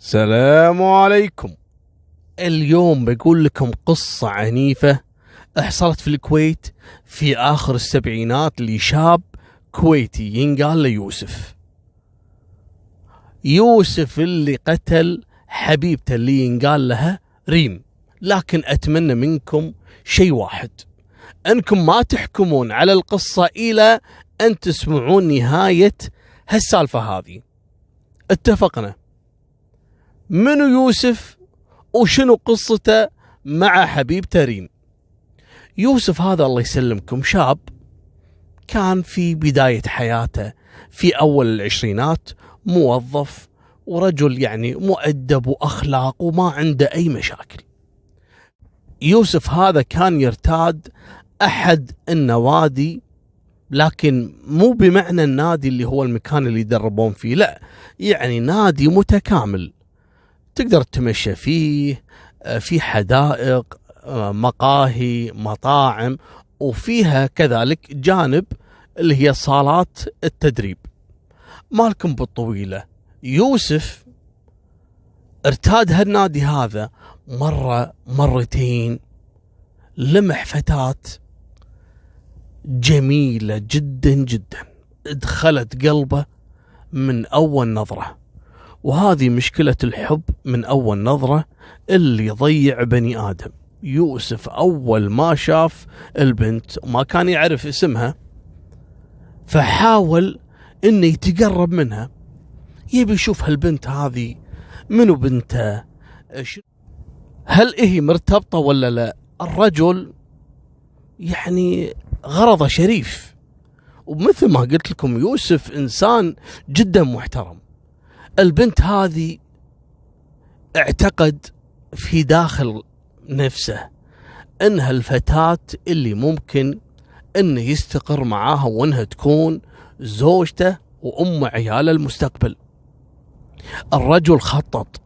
السلام عليكم. اليوم بقول لكم قصة عنيفة حصلت في الكويت في آخر السبعينات لشاب كويتي ينقال له يوسف. يوسف اللي قتل حبيبته اللي ينقال لها ريم. لكن أتمنى منكم شيء واحد، أنكم ما تحكمون على القصة إلى أن تسمعون نهاية هالسالفة هذه. اتفقنا؟ منو يوسف وشنو قصته مع حبيبته ريم؟ يوسف هذا الله يسلمكم شاب كان في بداية حياته في أول العشرينات، موظف ورجل يعني مؤدب وأخلاق وما عنده أي مشاكل. يوسف هذا كان يرتاد أحد النوادي، لكن مو بمعنى النادي اللي هو المكان اللي يدربون فيه، لا، يعني نادي متكامل تقدر تمشي فيه، في حدائق، مقاهي، مطاعم، وفيها كذلك جانب اللي هي صالات التدريب. مالكم بالطويلة، يوسف ارتاد هالنادي هذا مرة مرتين، لمح فتاة جميلة جدا جدا ادخلت قلبه من أول نظرة. وهذه مشكلة الحب من أول نظرة اللي يضيع بني آدم. يوسف أول ما شاف البنت وما كان يعرف اسمها، فحاول إنه يتقرب منها، يبي يشوف هالبنت هذه منو بنته، هل هي مرتبطة ولا لا. الرجل يعني غرضه شريف، ومثل ما قلت لكم يوسف إنسان جدا محترم. البنت هذه اعتقد في داخل نفسه انها الفتاة اللي ممكن انه يستقر معاها وانها تكون زوجته وام عياله المستقبل. الرجل خطط.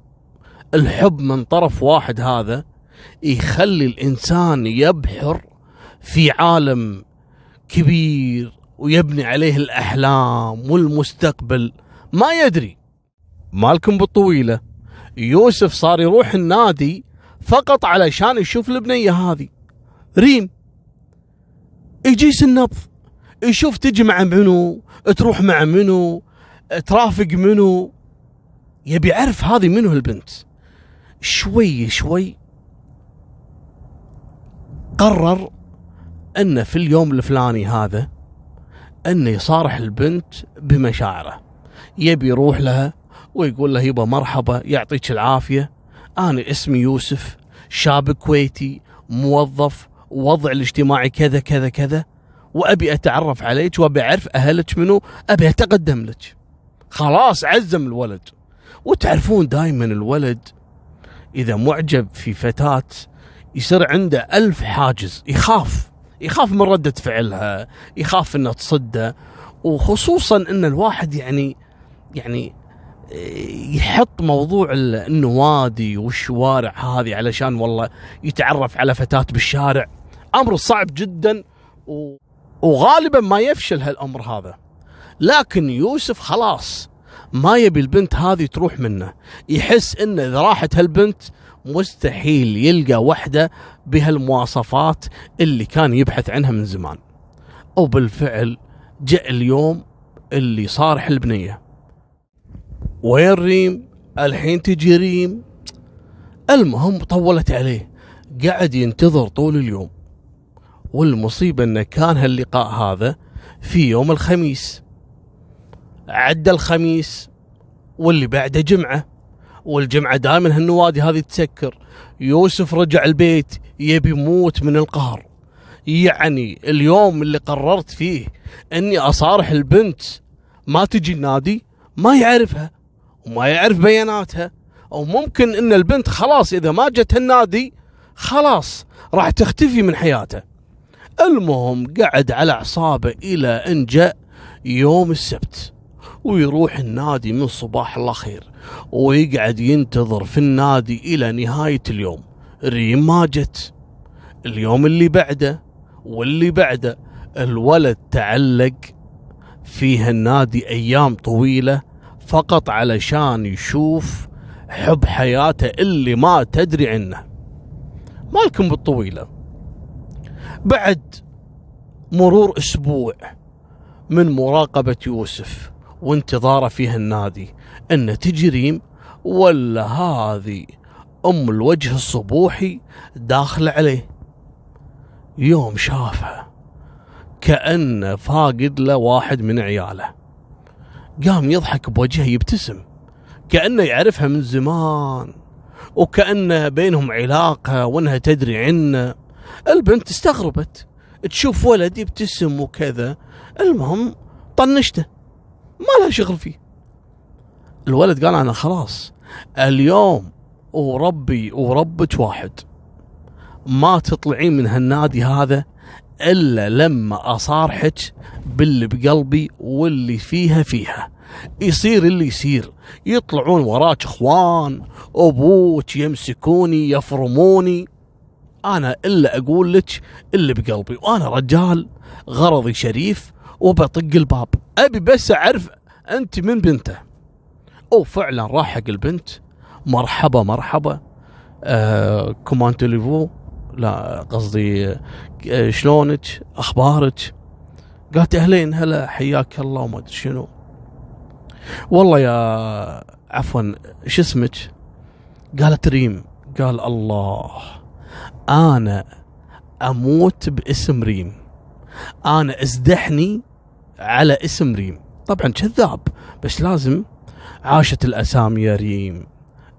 الحب من طرف واحد هذا يخلي الانسان يبحر في عالم كبير ويبني عليه الاحلام والمستقبل، ما يدري. مالكم بالطويلة، يوسف صار يروح النادي فقط علشان يشوف البنية هذه ريم، يجيس النبض، يشوف تجي مع منو، تروح مع منو، ترافق منو، يبي يعرف هذه منو البنت. شوي شوي قرر أنه في اليوم الفلاني هذا أنه يصارح البنت بمشاعره، يبي يروح لها ويقول له يبا مرحبا، يعطيك العافية، أنا اسمي يوسف، شاب كويتي موظف، وضع الاجتماعي كذا كذا كذا، وأبي أتعرف عليك وأبي أعرف أهلك منو، أبي أتقدم لك. خلاص عزم الولد. وتعرفون دايما الولد إذا معجب في فتاة يصير عنده 1000 حاجز، يخاف من ردة فعلها، يخاف أنها تصده، وخصوصا أن الواحد يعني يحط موضوع النوادي والشوارع هذه علشان والله يتعرف على فتاة بالشارع، أمر صعب جدا وغالبا ما يفشل هالأمر هذا. لكن يوسف خلاص ما يبي البنت هذه تروح منه، يحس إن إذا راحت هالبنت مستحيل يلقى وحدة بهالمواصفات اللي كان يبحث عنها من زمان. وبالفعل جاء اليوم اللي صارح البنية. وين ريم؟ الحين تجي ريم. المهم طولت عليه، قاعد ينتظر طول اليوم. والمصيبة أنه كان هاللقاء هذا في يوم الخميس. عدى الخميس واللي بعده جمعة، والجمعة دائما هالنوادي هذه تسكر. يوسف رجع البيت يبي يموت من القهر. يعني اليوم اللي قررت فيه أني أصارح البنت ما تجي النادي، ما يعرفها وما يعرف بياناتها، أو ممكن أن البنت خلاص إذا ما جت النادي خلاص راح تختفي من حياته. المهم قعد على أعصابه إلى أن جاء يوم السبت، ويروح النادي من صباح الله خير، ويقعد ينتظر في النادي إلى نهاية اليوم. ريم ما جت. اليوم اللي بعده واللي بعده، الولد تعلق في هالنادي أيام طويلة فقط علشان يشوف حب حياته اللي ما تدري عنه. مالكم بالطويلة، بعد مرور أسبوع من مراقبة يوسف وانتظاره فيه النادي أنه تجي ريم، ولا هذه أم الوجه الصبوحي داخل عليه. يوم شافها كأنه فاقد له واحد من عياله، قام يضحك بوجهه يبتسم كأنه يعرفها من زمان، وكأنه بينهم علاقة وانها تدري عنه. البنت استغربت تشوف ولد يبتسم وكذا، المهم طنشته ما لها شغل فيه. الولد قال أنا خلاص اليوم وربي وربك واحد، ما تطلعين من هالنادي هذا إلا لما أصارحك باللي بقلبي واللي فيها يصير اللي يصير، يطلعون وراك اخوان ابوك يمسكوني يفرموني، انا الا اقول لك اللي بقلبي، وانا رجال غرضي شريف وبطق الباب، ابي بس اعرف انت من بنته. وفعلا راح حق البنت، مرحبا مرحبا، كومان تليفو، لا قصدي شلونك اخبارك؟ قالت اهلين هلا حياك الله وما ادري شنو. والله يا عفوا شو اسمك؟ قالت ريم. قال الله انا اموت باسم ريم، انا ازدحني على اسم ريم. طبعا كذاب، بس لازم عاشت الاسامي يا ريم،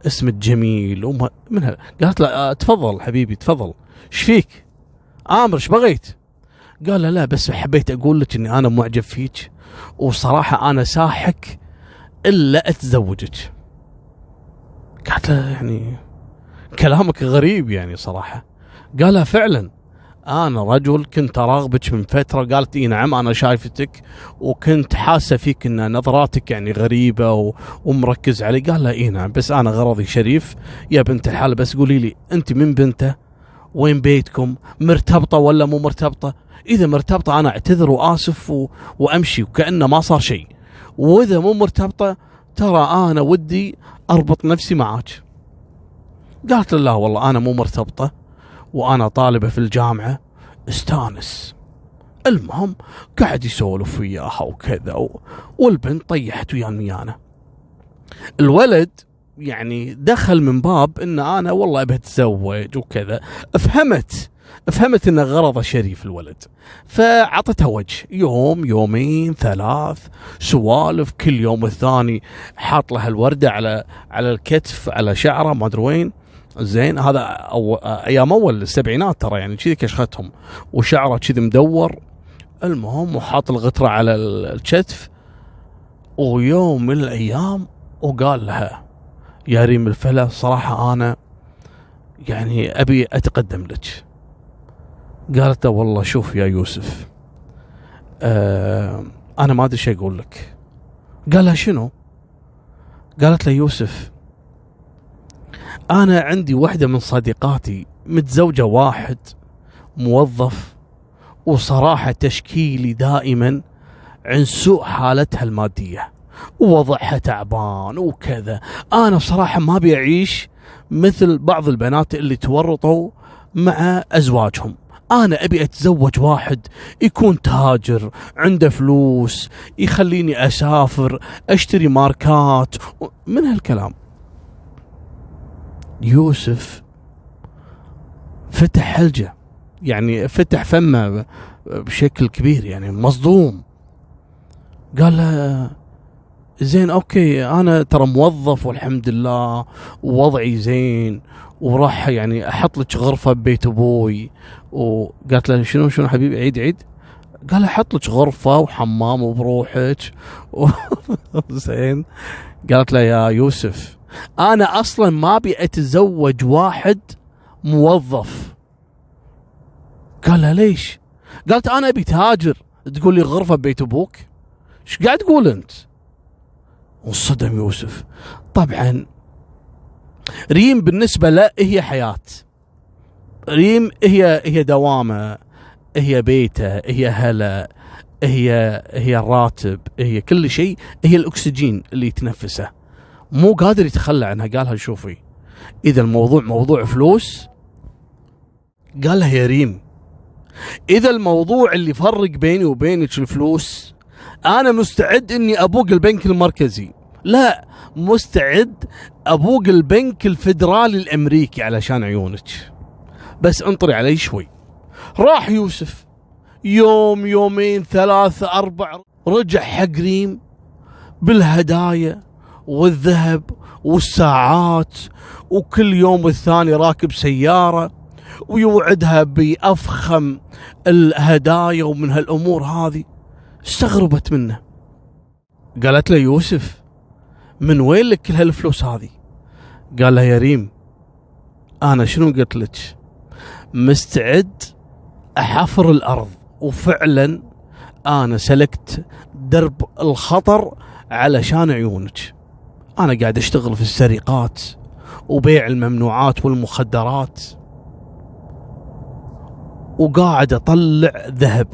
اسمك جميل وما منها. قالت له تفضل حبيبي تفضل، ايش فيك آمر ايش بغيت؟ قال لا بس حبيت اقول لك اني انا معجب فيك، وصراحة انا ساحك الا اتزوجك. قالت له يعني كلامك غريب يعني صراحة. قالها فعلا انا رجل كنت اراقبك من فترة. قالت اي نعم انا شايفتك وكنت حاسة فيك ان نظراتك يعني غريبة ومركز علي. قال لها اي نعم بس انا غرضي شريف يا بنت الحالة، بس قولي لي انت من بنته، وين بيتكم، مرتبطة ولا مو مرتبطة؟ اذا مرتبطة انا اعتذر واسف وامشي وكأنه ما صار شيء، واذا مو مرتبطة ترى انا ودي اربط نفسي معاك. قالت لا والله انا مو مرتبطة وانا طالبة في الجامعة استانس. المهم قاعد يسولف وياها وكذا والبنت طيحت ويا الميانة. الولد يعني دخل من باب ان انا والله ابي اتزوج وكذا، فهمت ان غرضه شريف الولد، فعطتها وجه يوم يومين ثلاث سوالف، كل يوم الثاني حاط لها الوردة على الكتف على شعره ما ادري وين. زين هذا ايام اول السبعينات ترى يعني كذي كشختهم، وشعره كذي مدور. المهم وحاط الغترة على الكتف. ويوم من الايام وقال لها يا ريم الفلا صراحة انا يعني ابي اتقدم لك. قالت له والله شوف يا يوسف انا ما ادري شيء اقول لك. قال لها شنو؟ قالت له يوسف انا عندي واحدة من صديقاتي متزوجة واحد موظف، وصراحة تشكيلي دائما عن سوء حالتها المادية ووضعها تعبان وكذا. انا بصراحة ما بيعيش مثل بعض البنات اللي تورطوا مع ازواجهم، انا ابي اتزوج واحد يكون تاجر عنده فلوس يخليني اسافر اشتري ماركات من هالكلام. يوسف فتح حلجه، يعني فتح فمه بشكل كبير يعني مصدوم. قال له زين اوكي انا ترى موظف والحمد لله ووضعي زين، وراح يعني احط لك غرفه ببيت ابوي. وقالت له شنو حبيبي عيد. قال له احط لك غرفه وحمام وبروحك زين. قالت له يا يوسف انا اصلا ما ابي اتزوج واحد موظف. قال لها ليش؟ قالت انا ابي تاجر تقول لي غرفه ببيت ابوك، ايش قاعد تقول انت؟ وانصدم يوسف. طبعا ريم بالنسبة له هي حياة، ريم هي دوامة، هي بيته، هي هلا، هي الراتب، هي كل شيء، هي الأكسجين اللي يتنفسه. مو قادر يتخلى عنها. قالها شوفي، إذا الموضوع موضوع فلوس، قالها يا ريم إذا الموضوع اللي فرق بيني وبينك الفلوس، أنا مستعد إني أبوق البنك المركزي، لا مستعد أبوق البنك الفدرالي الأمريكي علشان عيونك، بس انطري علي شوي. راح يوسف يوم يومين ثلاثة أربع، رجع حق ريم بالهدايا والذهب والساعات، وكل يوم والثاني راكب سيارة ويوعدها بأفخم الهدايا ومن هالأمور هذه. استغربت منه، قالت له يوسف من وين لك كل هالفلوس هذه؟ قال لها يا ريم أنا شنو قلت لك؟ مستعد أحفر الأرض، وفعلا أنا سلكت درب الخطر علشان عيونك. أنا قاعد أشتغل في السرقات وبيع الممنوعات والمخدرات، وقاعد أطلع ذهب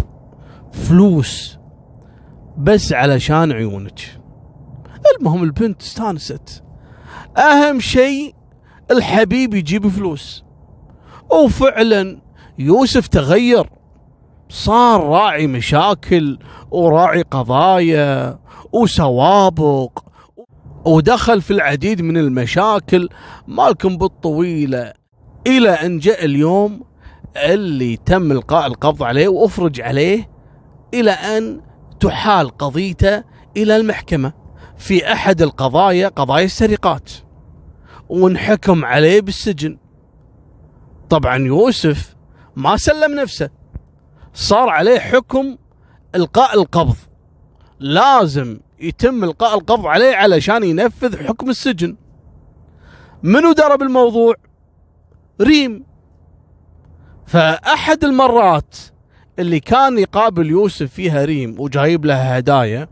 فلوس بس علشان عيونك. المهم البنت استانست، أهم شيء الحبيب يجيب فلوس. وفعلا يوسف تغير، صار راعي مشاكل وراعي قضايا وسوابق، ودخل في العديد من المشاكل مالكم بالطويلة، إلى أن جاء اليوم اللي تم إلقاء القبض عليه وأفرج عليه، إلى أن تحال قضيته إلى المحكمة في أحد القضايا، قضايا السرقات، وانحكم عليه بالسجن. طبعا يوسف ما سلم نفسه، صار عليه حكم إلقاء القبض، لازم يتم إلقاء القبض عليه علشان ينفذ حكم السجن. منو درب الموضوع؟ ريم. فأحد المرات اللي كان يقابل يوسف فيها ريم وجايب لها هدايا،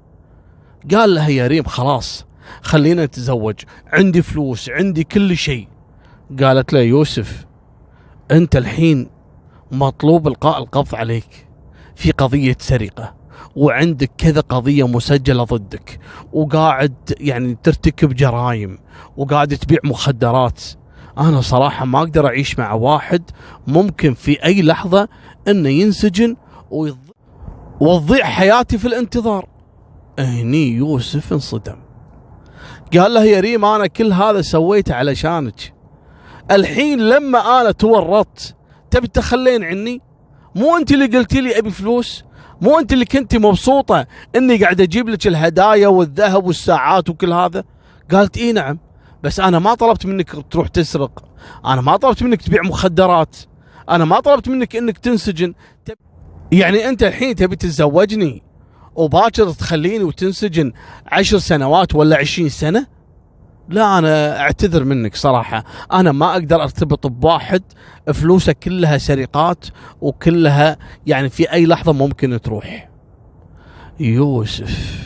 قال لها يا ريم خلاص خلينا نتزوج، عندي فلوس عندي كل شيء. قالت له يوسف أنت الحين مطلوب إلقاء القبض عليك في قضية سرقة، وعندك كذا قضية مسجلة ضدك، وقاعد يعني ترتكب جرائم، وقاعد تبيع مخدرات. أنا صراحة ما أقدر أعيش مع واحد ممكن في أي لحظة أنه ينسجن وتضيع حياتي في الانتظار. هني يوسف انصدم، قال له يا ريم أنا كل هذا سويته علشانك، الحين لما أنا تورطت تبي تخلين عني؟ مو أنت اللي قلتي لي أبي فلوس؟ مو أنت اللي كنتي مبسوطة أني قاعد أجيب لك الهدايا والذهب والساعات وكل هذا؟ قالت إيه نعم، بس أنا ما طلبت منك تروح تسرق، أنا ما طلبت منك تبيع مخدرات، أنا ما طلبت منك أنك تنسجن. يعني أنت الحين تبي تتزوجني وباكر تخليني وتنسجن 10 سنوات ولا 20 سنة؟ لا أنا أعتذر منك صراحة، أنا ما أقدر أرتبط بواحد فلوسه كلها سرقات وكلها يعني في أي لحظة ممكن تروح. يوسف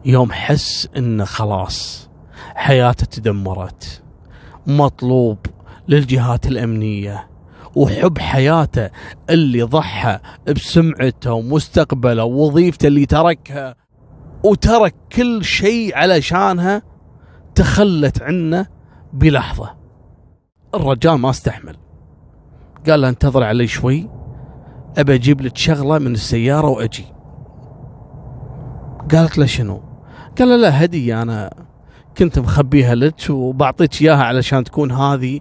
يوم حس إنه خلاص حياته تدمرت، مطلوب للجهات الأمنية، وحب حياته اللي ضحى بسمعته ومستقبله ووظيفته اللي تركها وترك كل شيء علشانها، تخلت عنه بلحظة. الرجال ما استحمل، قال له انتظر علي شوي، أبى أجيب لك شغلة من السيارة وأجي. قالت له شنو؟ قال له لا هدية أنا كنت مخبيها لك وبعطيك إياها علشان تكون هذه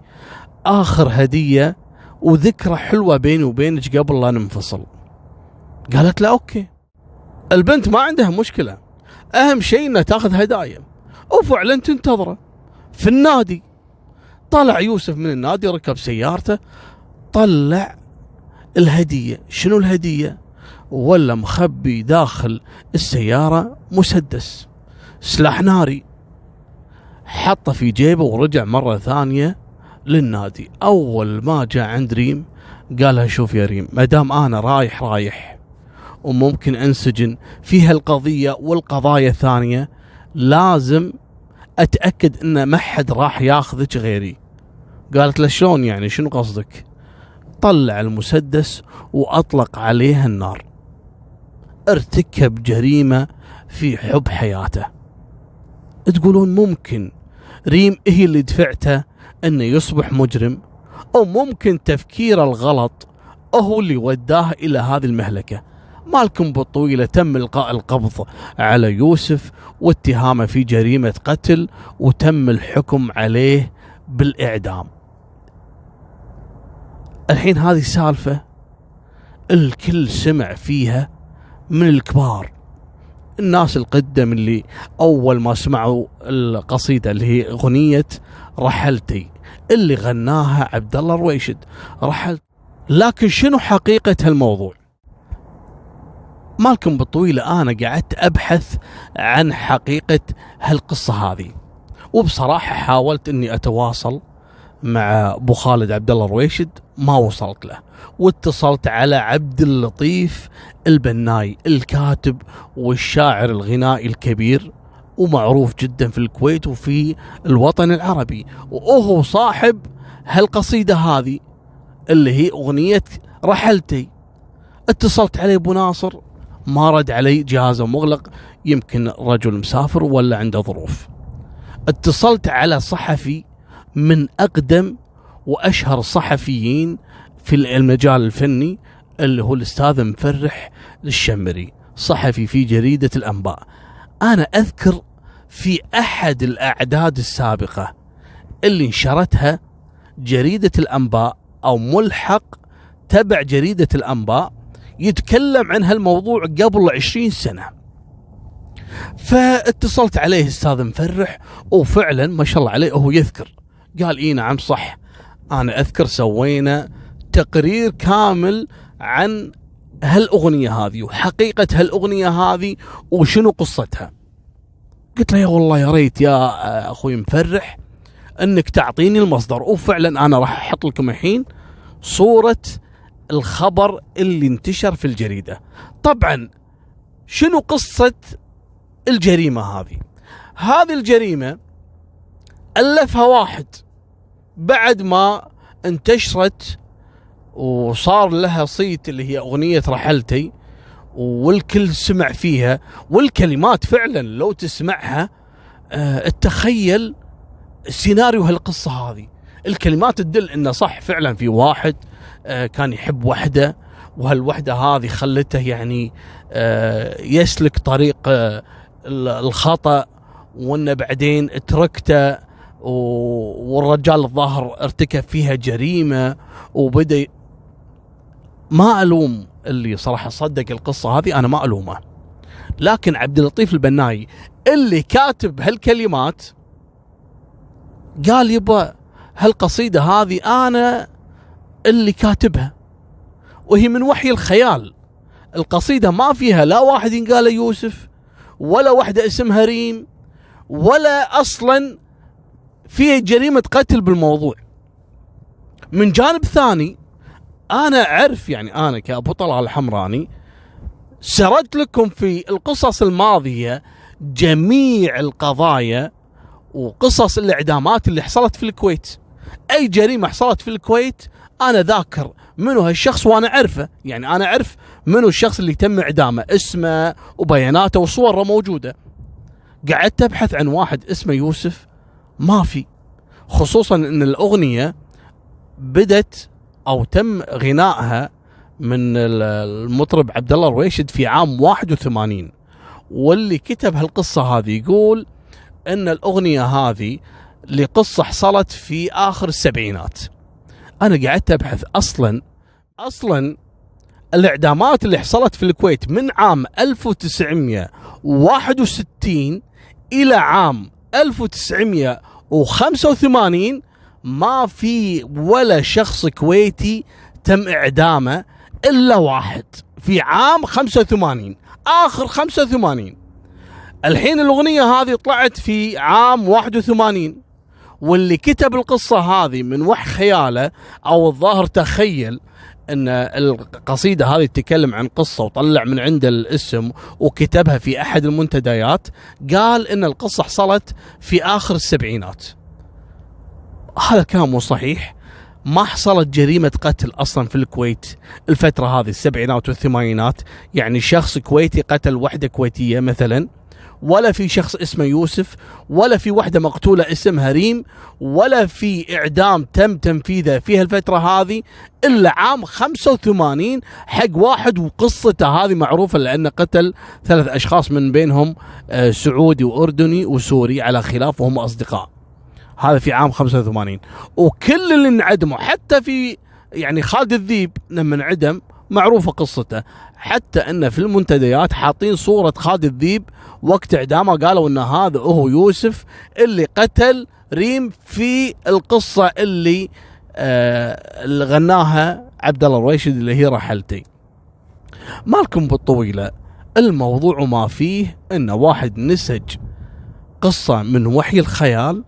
آخر هدية وذكرى حلوة بيني وبينك قبل لا ننفصل. قالت له أوكي. البنت ما عندها مشكلة، أهم شيء إنها تاخذ هدايا، وفعلا تنتظره في النادي. طلع يوسف من النادي، ركب سيارته، طلع الهدية. شنو الهدية؟ ولا مخبي داخل السيارة مسدس سلاح ناري، حطه في جيبه ورجع مرة ثانية للنادي. أول ما جاء عند ريم قالها شوف يا ريم، مدام أنا رايح وممكن أنسجن في هالقضية والقضايا الثانية، لازم أتأكد إن ما حد راح ياخذك غيري. قالت له شلون يعني، شنو قصدك؟ طلع المسدس وأطلق عليها النار. ارتكب جريمة في حب حياته. تقولون ممكن ريم هي اللي دفعته انه يصبح مجرم، او ممكن تفكيره الغلط هو اللي وداه الى هذه المهلكة. مالكم بالطويلة تم القاء القبض على يوسف واتهامه في جريمة قتل، وتم الحكم عليه بالإعدام. الحين هذه سالفة الكل سمع فيها من الكبار، الناس القدم اللي أول ما سمعوا القصيدة اللي هي أغنية رحلتي اللي غناها عبد الله الرويشد، رحلت. لكن شنو حقيقة هالموضوع؟ مالكم بالطويلة أنا قعدت أبحث عن حقيقة هالقصة هذه، وبصراحة حاولت أني أتواصل مع أبو خالد عبد الله الرويشد، ما وصلت له. واتصلت على عبد اللطيف البناي، الكاتب والشاعر الغنائي الكبير ومعروف جدا في الكويت وفي الوطن العربي، وهو صاحب هالقصيدة هذه اللي هي أغنية رحلتي. اتصلت عليه أبو ناصر، ما رد علي، جهازه مغلق، يمكن رجل مسافر ولا عنده ظروف. اتصلت على صحفي من أقدم وأشهر صحفيين في المجال الفني اللي هو الأستاذ مفرح الشمري، صحفي في جريدة الأنباء. أنا أذكر في أحد الأعداد السابقة اللي نشرتها جريدة الأنباء أو ملحق تبع جريدة الأنباء يتكلم عن هالموضوع قبل 20 سنة. فاتصلت عليه أستاذ مفرح، وفعلا ما شاء الله عليه هو يذكر، قال إيه نعم صح، أنا أذكر سوينا تقرير كامل عن هالأغنية هذه وحقيقة هالأغنية هذه وشنو قصتها. قلت له يا والله يا ريت يا أخوي مفرح أنك تعطيني المصدر، وفعلا أنا راح أحط لكم الحين صورة الخبر اللي انتشر في الجريدة. طبعا شنو قصة الجريمة هذه؟ هذه الجريمة ألفها واحد بعد ما انتشرت وصار لها صيت اللي هي أغنية رحلتي، والكل سمع فيها، والكلمات فعلا لو تسمعها تتخيل سيناريو هالقصة هذه. الكلمات تدل انه صح فعلا في واحد كان يحب وحدة، وهالوحدة هذه خلته يعني يسلك طريق الخطأ، وانه بعدين تركته، والرجال الظاهر ارتكب فيها جريمة وبدأ. ما ألوم اللي صراحة صدق القصة هذه، أنا ما ألومه، لكن عبد اللطيف البناي اللي كاتب هالكلمات قال يبا هالقصيدة هذه أنا اللي كاتبها، وهي من وحي الخيال. القصيدة ما فيها لا واحد ينقال يوسف، ولا واحدة اسمها ريم، ولا أصلا فيها جريمة قتل بالموضوع. من جانب ثاني أنا أعرف، يعني أنا كأبو طلال الحمراني سردت لكم في القصص الماضية جميع القضايا وقصص الإعدامات اللي حصلت في الكويت. أي جريمة حصلت في الكويت أنا ذاكر منو هالشخص، وأنا أعرفه، يعني أنا أعرف منو الشخص اللي تم إعدامه، اسمه وبياناته وصوره موجودة. قعدت أبحث عن واحد اسمه يوسف، ما في، خصوصا أن الأغنية بدت أو تم غنائها من المطرب عبد الله الرويشد في عام 81، واللي كتب هالقصة هذه يقول أن الأغنية هذه لقصة حصلت في آخر السبعينات. أنا قعدت أبحث أصلا الإعدامات اللي حصلت في الكويت من عام 1961 إلى عام 1985 ما في ولا شخص كويتي تم إعدامه إلا واحد في عام 85، آخر 85. الحين الأغنية هذه طلعت في عام 81، واللي كتب القصة هذه من وحي خياله أو الظاهر تخيل أن القصيدة هذه تتكلم عن قصة وطلع من عنده الاسم وكتبها في أحد المنتديات، قال أن القصة حصلت في آخر السبعينات. هذا كلام مو صحيح. ما حصلت جريمة قتل أصلا في الكويت الفترة هذه السبعينات والثمانينات، يعني شخص كويتي قتل وحدة كويتية مثلا ولا في شخص اسمه يوسف، ولا في وحدة مقتولة اسمها ريم، ولا في إعدام تم تنفيذه في هالفترة هذه إلا عام 85 حق واحد، وقصته هذه معروفة لأنه قتل 3 أشخاص من بينهم سعودي وأردني وسوري على خلاف وهم أصدقاء. هذا في عام 85. وكل اللي انعدموا حتى في يعني خالد الذيب لما انعدم معروفة قصته، حتى أن في المنتديات حاطين صورة خالد الذيب وقت إعدامه، قالوا أن هذا هو يوسف اللي قتل ريم في القصة اللي غناها عبد الله الرويشد اللي هي رحلتي. مالكم بالطويلة، الموضوع ما فيه أن واحد نسج قصة من وحي الخيال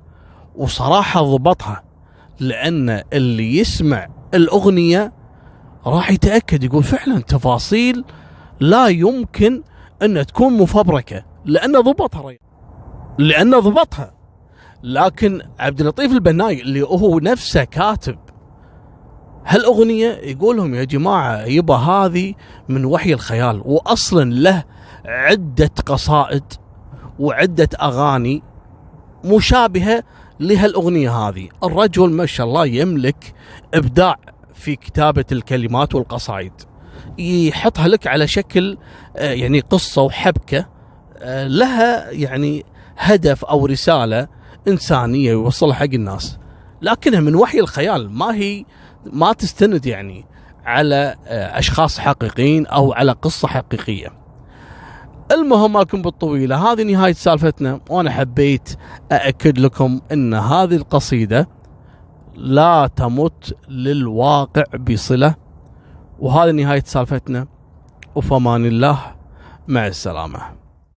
وصراحة ضبطها، لأن اللي يسمع الأغنية راح يتأكد يقول فعلا تفاصيل لا يمكن أن تكون مفبركة، لأنه ضبطها. لكن عبد اللطيف البناي اللي هو نفسه كاتب هالأغنية يقول لهم يا جماعة يبا هذه من وحي الخيال، وأصلا له عدة قصائد وعدة أغاني مشابهة لهالأغنية هذه. الرجل ما شاء الله يملك إبداع في كتابة الكلمات والقصائد، يحطها لك على شكل يعني قصة وحبكة لها يعني هدف أو رسالة إنسانية يوصلها حق الناس، لكنها من وحي الخيال، ما تستند يعني على أشخاص حقيقيين أو على قصة حقيقية. المهم مالكم بالطويلة، هذه نهاية سالفتنا، وأنا حبيت أأكد لكم أن هذه القصيدة لا تمت للواقع بصلة. وهذه نهاية سالفتنا، وفمان الله، مع السلامة.